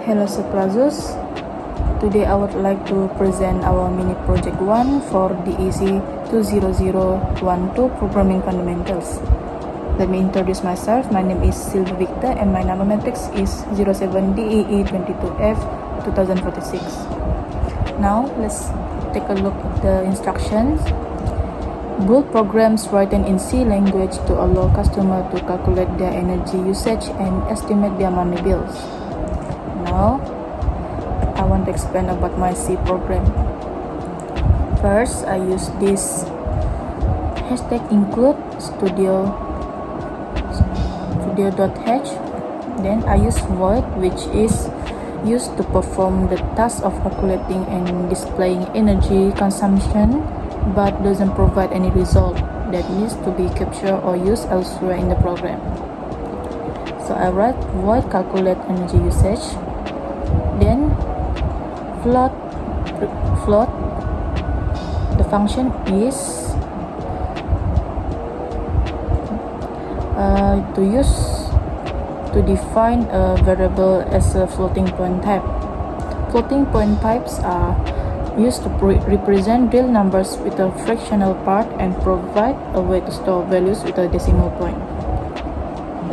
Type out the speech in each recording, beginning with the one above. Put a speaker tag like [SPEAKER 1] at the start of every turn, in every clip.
[SPEAKER 1] Hello Suprazus. Today I would like to present our mini project 1 for DEC20012 Programming Fundamentals. Let me introduce myself. My name is Sylvia Victor and my number matrix is 07DEE22F 2046. Now let's take a look at the instructions. Build programs written in C language to allow customer to calculate their energy usage and estimate their money bills. Now, I want to explain about my C program. First, I use this hashtag include studio.h. Then I use void, which is used to perform the task of calculating and displaying energy consumption, but doesn't provide any result that needs to be captured or used elsewhere in the program. So I write void calculate energy usage. Then float. The function is to define a variable as a floating point type. Floating point types are used to represent real numbers with a fractional part and provide a way to store values with a decimal point.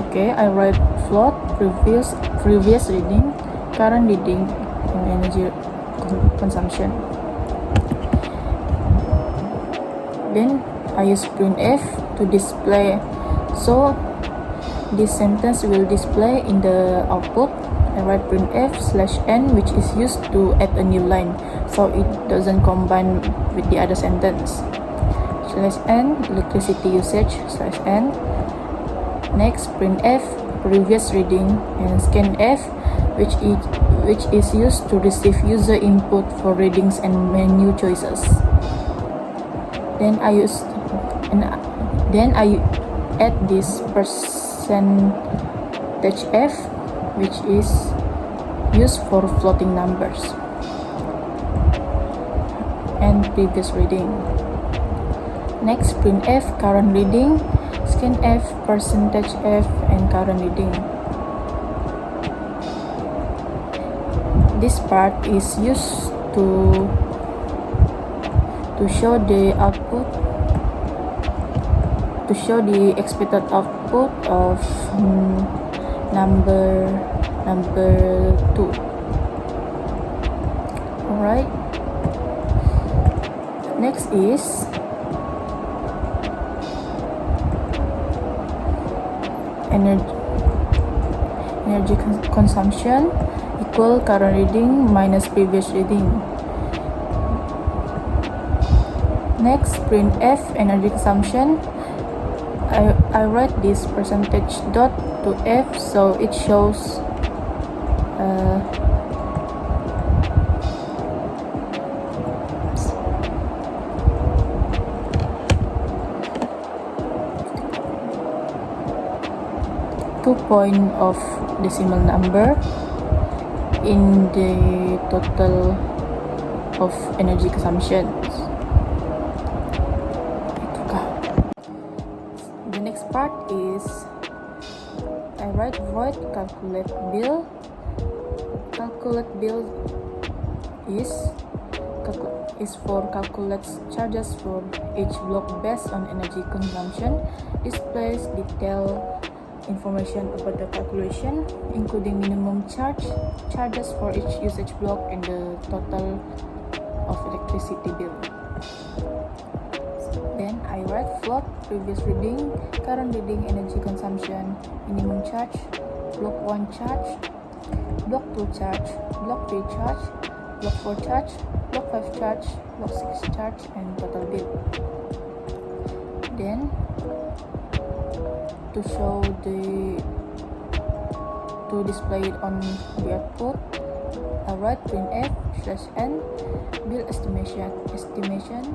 [SPEAKER 1] Okay, I write float previous reading, current reading, and energy consumption. Then I use printf to display. So this sentence will display in the output. I write printf/n, which is used to add a new line, so it doesn't combine with the other sentence. /n electricity usage /n. Next, printf previous reading and scanf, which is used to receive user input for readings and menu choices. Then I add this %f, which is used for floating numbers and previous reading. Next, printf current reading, scanf %f, and current reading. This part is used to show the output, to show the expected output of number 2. Alright. Next is energy consumption equal current reading minus previous reading. Next, printf energy consumption. I write this percentage dot to f, so it shows two point of decimal number in the total of energy consumption. The next part is I write void calculate bill. Calculate bill is for calculates charges for each block based on energy consumption. Displays detailed information about the calculation, including minimum charges for each usage block, and the total of electricity bill. Then I write float previous reading, current reading, energy consumption, minimum charge, block 1 charge, block 2 charge, block 3 charge, block 4 charge, block 5 charge, block 6 charge, and total bill. Then to display it on the output, I write printf/n bill estimation /n.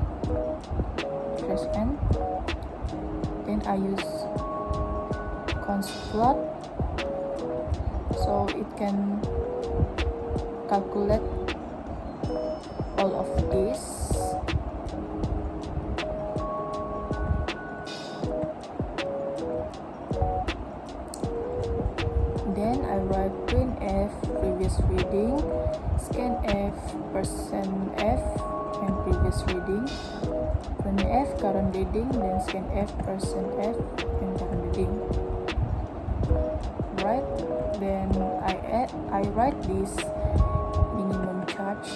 [SPEAKER 1] Then I use const float, so it can calculate all of this. Then I write printf previous reading, scan F %F and previous reading, print F current reading, then scan F %F and current reading. Right, then I write this minimum charge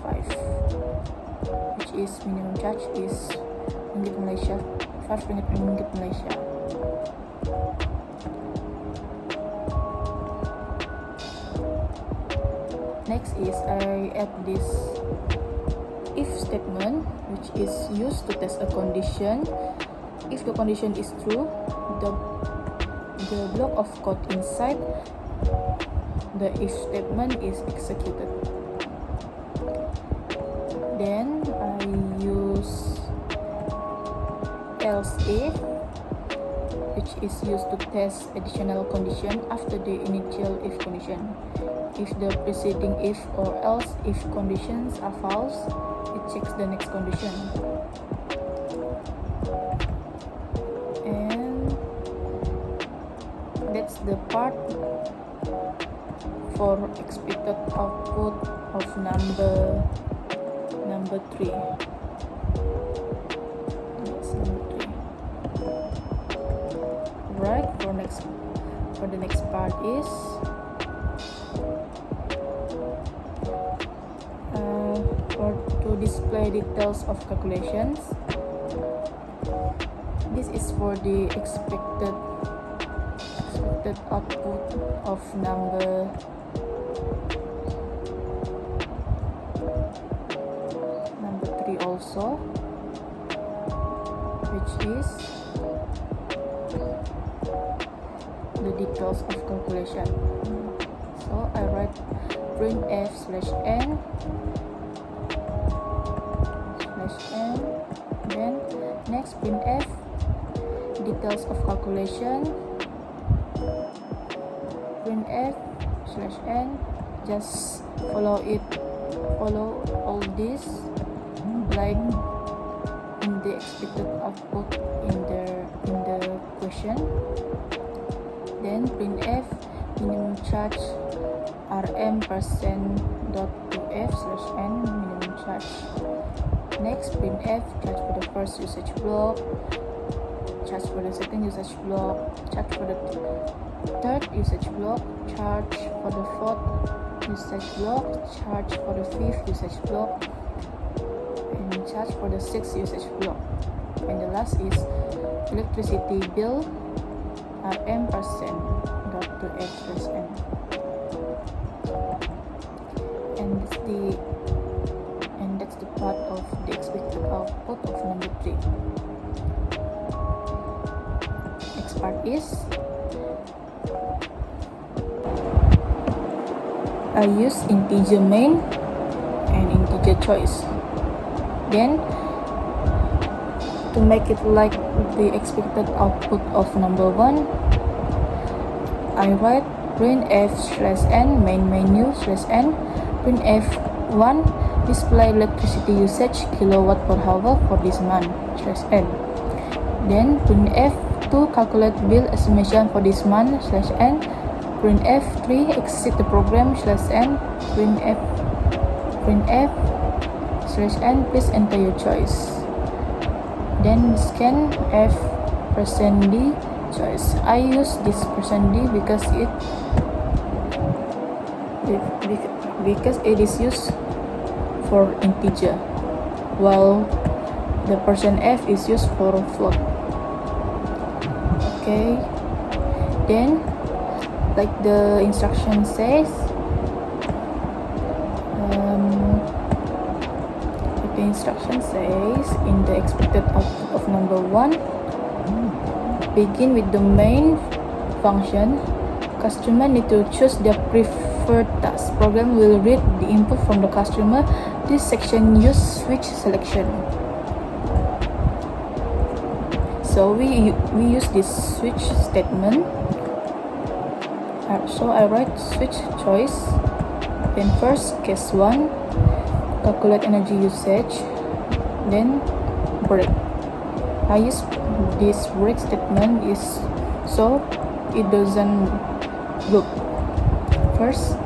[SPEAKER 1] 5, which is minimum charge is ringgit Malaysia, 5 ringgit Malaysia. Next is I add this if statement, which is used to test a condition. If the condition is true, the block of code inside the if statement is executed. Then I use else if, which is used to test additional condition after the initial if condition. If the preceding if or else if conditions are false, it checks the next condition. And that's the part for expected output of number 3. That's number 3. Right, for the next part is to display details of calculations. This is for the expected output of number 3 also, which is the details of calculation. So I write print f/n, then next print f details of calculation, print f/n, just follow all this like in the expected output in the question. Then print f minimum charge rm %.2f/n minimum charge. Next print f charge for the first usage block, charge for the second usage block, charge for the third usage block, charge for the fourth usage block, charge for the fifth usage block, and charge for the sixth usage block. And the last is electricity bill rm %.2f/n. And that's the part of the expected output of number 3. Next part is I use integer main and integer choice. Then to make it like the expected output of number 1, I write print f/n main menu/n, print f1 display electricity usage kilowatt per hour for this month/n. Then print f2 calculate bill estimation for this month/n, print f3 exit the program/n, print f/n please enter your choice. Then scan f %d choice. I use this %d because it is used for integer, while the %f is used for float. Okay, then like the instruction says, in the expected output of number 1, begin with the main function. Customer need to choose their preferred task. Program will read the input from the customer. This section use switch selection. So we use this switch statement. So I write switch choice. Then first case 1, calculate energy usage. Then break. I use this break statement is so it doesn't loop. First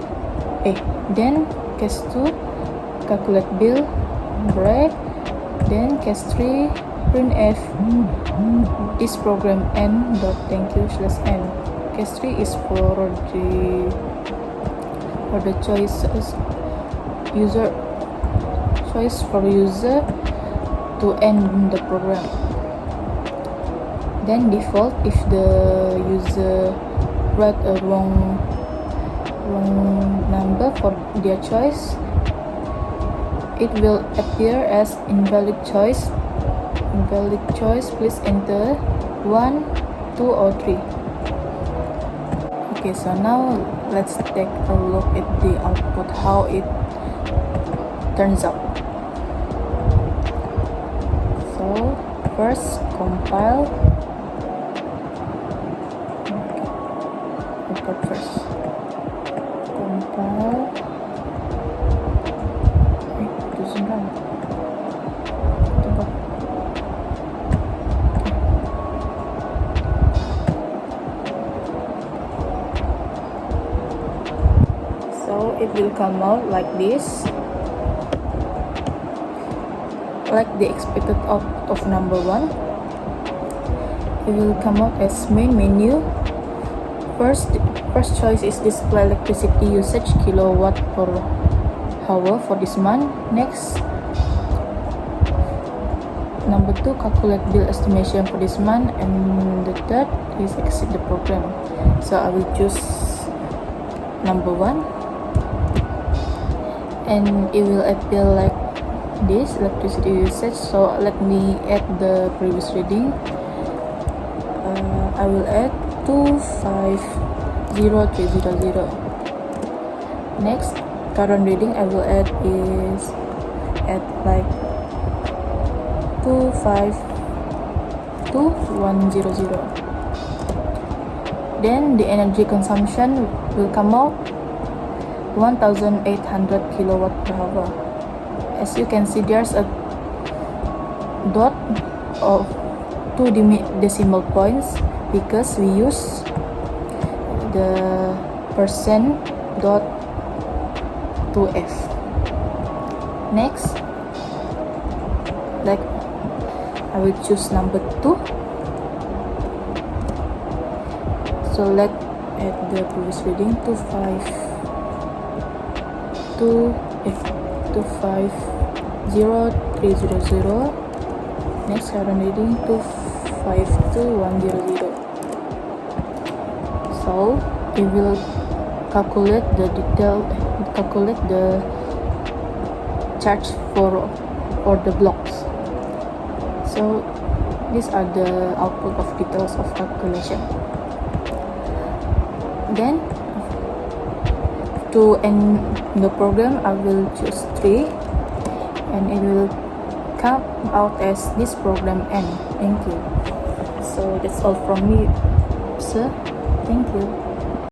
[SPEAKER 1] Then case 2, calculate bill break. Then case 3, printf this program n dot thank you slash n. Case 3 is for the choices user to end the program. Then default, if the user write a wrong number for their choice, it will appear as invalid choice. Please enter 1, 2 or 3. Okay, so now let's take a look at the output, how it turns out. So first compile. Compile. It doesn't run. So it will come out like this, like the expected output of number 1. It will come out as main menu. First choice is display electricity usage kilowatt per hour for this month. Next, number 2, calculate bill estimation for this month, and the third is exit the program. So I will choose number 1, and it will appear like this, electricity usage. So let me add the previous reading. I will add 250300. Next, current reading I will add is like 252100. Then the energy consumption will come out 1800 kilowatt per hour. As you can see, there's a dot of 2 decimal points because we use the percent dot 2f. Next, like I will choose number 2. So let's add the previous reading 250300. Next, current reading 252100. So it will calculate the charge for the blocks. So these are the output of details of calculation. Then to end the program, I will choose 3, and it will come out as this program end. Thank you. So that's all from me, sir. Thank you.